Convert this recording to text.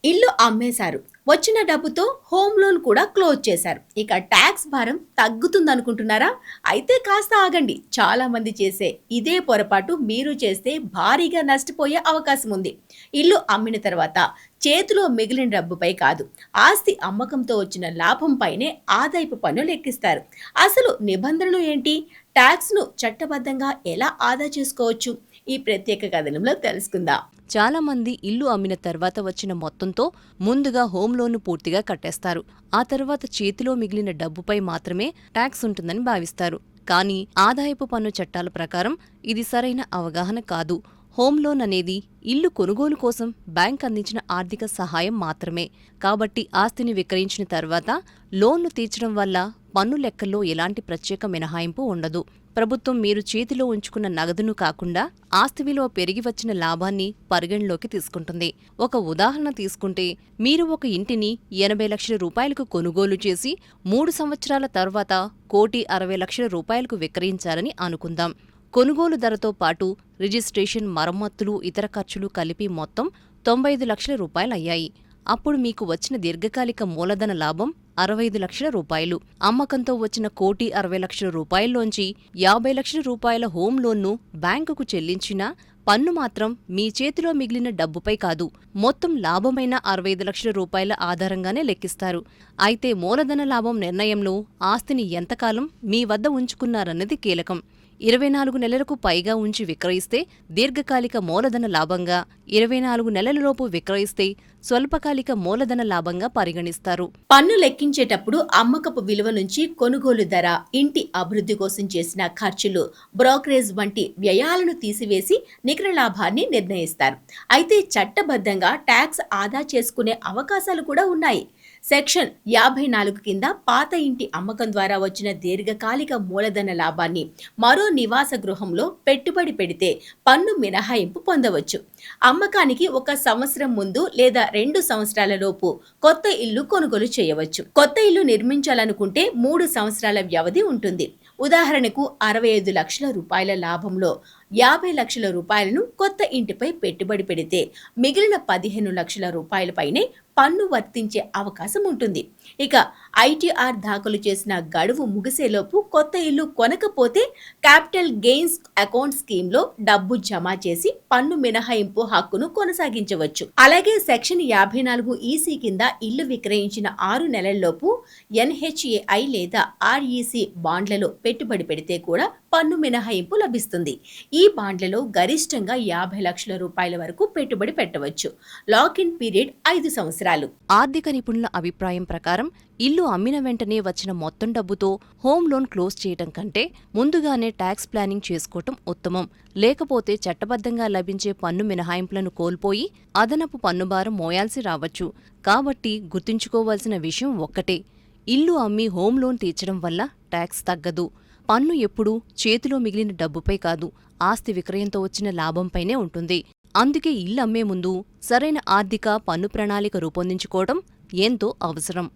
ఇల్లు అమ్మేశారు. వచ్చిన డబ్బుతో హోమ్ లోన్ కూడా క్లోజ్ చేశారు. ఇక ట్యాక్స్ భారం తగ్గుతుందనుకుంటున్నారా? అయితే కాస్త ఆగండి. చాలా మంది చేసే ఇదే పొరపాటు మీరు చేస్తే భారీగా నష్టపోయే అవకాశం ఉంది. ఇల్లు అమ్మిన తర్వాత చేతిలో మిగిలిన డబ్బుపై కాదు, ఆస్తి అమ్మకంతో వచ్చిన లాభంపైనే ఆదాయపు పన్ను లెక్కిస్తారు. అసలు నిబంధనలు ఏంటి? ట్యాక్స్ను చట్టబద్ధంగా ఎలా ఆదా చేసుకోవచ్చు? ఈ ప్రత్యేక కథనంలో తెలుసుకుందాం. చాలా మంది ఇల్లు అమ్మిన తర్వాత వచ్చిన మొత్తంతో ముందుగా హోమ్ లోన్ను పూర్తిగా కట్టేస్తారు. ఆ తర్వాత చేతిలో మిగిలిన డబ్బుపై మాత్రమే ట్యాక్స్ ఉంటుందని భావిస్తారు. కానీ ఆదాయపు పన్ను చట్టాల ప్రకారం ఇది సరైన అవగాహన కాదు. హోమ్ లోన్ అనేది ఇల్లు కొనుగోలు కోసం బ్యాంక్ అందించిన ఆర్థిక సహాయం మాత్రమే. కాబట్టి ఆస్తిని విక్రయించిన తర్వాత లోన్ను తీర్చడం వల్ల పన్ను లెక్కల్లో ఎలాంటి ప్రత్యేక మినహాయింపు ఉండదు. ప్రభుత్వం మీరు చేతిలో ఉంచుకున్న నగదును కాకుండా ఆస్తి విలువ పెరిగి వచ్చిన లాభాన్ని పరిగణలోకి తీసుకుంటుంది. ఒక ఉదాహరణ తీసుకుంటే, మీరు ఒక ఇంటిని 80 లక్షల రూపాయలకు కొనుగోలు చేసి 3 సంవత్సరాల తర్వాత 1,60,00,000 రూపాయలకు విక్రయించాలని అనుకుందాం. కొనుగోలు ధరతో పాటు రిజిస్ట్రేషన్, మరమ్మతులు, ఇతర ఖర్చులు కలిపి మొత్తం 95 లక్షల రూపాయలయ్యాయి. అప్పుడు మీకు వచ్చిన దీర్ఘకాలిక మూలధన లాభం 65 లక్షల రూపాయలు. అమ్మకంతో వచ్చిన 1,60,00,000 రూపాయల్లోంచి 50 లక్షల రూపాయల హోమ్ లోన్ను బ్యాంకుకు చెల్లించినా పన్ను మాత్రం మీ చేతిలో మిగిలిన డబ్బుపై కాదు, మొత్తం లాభమైన 65 లక్షల రూపాయల ఆధారంగానే లెక్కిస్తారు. అయితే మూలధన లాభం నిర్ణయంలో ఆస్తిని ఎంతకాలం మీ వద్ద ఉంచుకున్నారన్నది కీలకం. 24 నెలలకు పైగా ఉంచి విక్రయిస్తే దీర్ఘకాలిక మూలధన లాభంగా, 24 నెలలలోపు విక్రయిస్తే స్వల్పకాలిక మూలధన లాభంగా పరిగణిస్తారు. పన్ను లెక్కించేటప్పుడు అమ్మకపు విలువ నుంచి కొనుగోలు ధర, ఇంటి అభివృద్ధి కోసం చేసిన ఖర్చులు, బ్రోకరేజ్ వంటి వ్యయాలను తీసివేసి నికర లాభాన్ని నిర్ణయిస్తారు. అయితే చట్టబద్ధంగా ట్యాక్స్ ఆదా చేసుకునే అవకాశాలు కూడా ఉన్నాయి. సెక్షన్ 54 కింద పాత ఇంటి అమ్మకం ద్వారా వచ్చిన దీర్ఘకాలిక మూలధన లాభాన్ని మరో నివాస గృహంలో పెట్టుబడి పెడితే పన్ను మినహాయింపు పొందవచ్చు. అమ్మకానికి 1 సంవత్సరం ముందు లేదా 2 సంవత్సరాల లోపు కొత్త ఇల్లు కొనుగోలు చేయవచ్చు. కొత్త ఇల్లు నిర్మించాలనుకుంటే 3 సంవత్సరాల వ్యవధి ఉంటుంది. ఉదాహరణకు 65 లక్షల రూపాయల లాభంలో 50 లక్షల రూపాయలను కొత్త ఇంటిపై పెట్టుబడి పెడితే మిగిలిన 15 లక్షల రూపాయలపైనే పన్ను వర్తించే అవకాశం ఉంటుంది. ఇక ఐటీఆర్ దాఖలు చేసిన గడువు ముగిసేలోపు కొత్త ఇల్లు కొనకపోతే క్యాపిటల్ గెయిన్స్ అకౌంట్ స్కీమ్లో డబ్బు జమ చేసి పన్ను మినహాయింపు హక్కును కొనసాగించవచ్చు. అలాగే సెక్షన్ 54 ఈసీ కింద ఇల్లు విక్రయించిన 6 నెలల్లోపు ఎన్హెచ్ఏఐ లేదా ఆర్ఈసీ బాండ్లలో పెట్టుబడి పెడితే కూడా పన్ను మినహాయింపు లభిస్తుంది. ఈ బాండ్లలో గరిష్టంగా 50 లక్షల రూపాయల వరకు పెట్టుబడి పెట్టవచ్చు. లాక్ ఇన్ పీరియడ్ 5 సంవత్సరాలు. ఆర్థిక నిపుణుల అభిప్రాయం ప్రకారం ఇల్లు అమ్మిన వెంటనే వచ్చిన మొత్తం డబ్బుతో హోమ్ లోన్ క్లోజ్ చేయటం కంటే ముందుగానే ట్యాక్స్ ప్లానింగ్ చేసుకోవటం ఉత్తమం. లేకపోతే చట్టబద్ధంగా లభించే పన్ను మినహాయింపులను కోల్పోయి అదనపు పన్నుభారం మోయాల్సి రావచ్చు. కాబట్టి గుర్తుంచుకోవాల్సిన విషయం ఒక్కటే, ఇల్లు అమ్మి హోమ్ లోన్ తీర్చడం వల్ల ట్యాక్స్ తగ్గదు. పన్ను ఎప్పుడూ చేతిలో మిగిలిన డబ్బుపై కాదు, ఆస్తి విక్రయంతో వచ్చిన లాభంపైనే ఉంటుంది. అందుకే ఇల్లు అమ్మే ముందు సరైన ఆర్థిక పన్ను ప్రణాళిక రూపొందించుకోవడం ఎంతో అవసరం.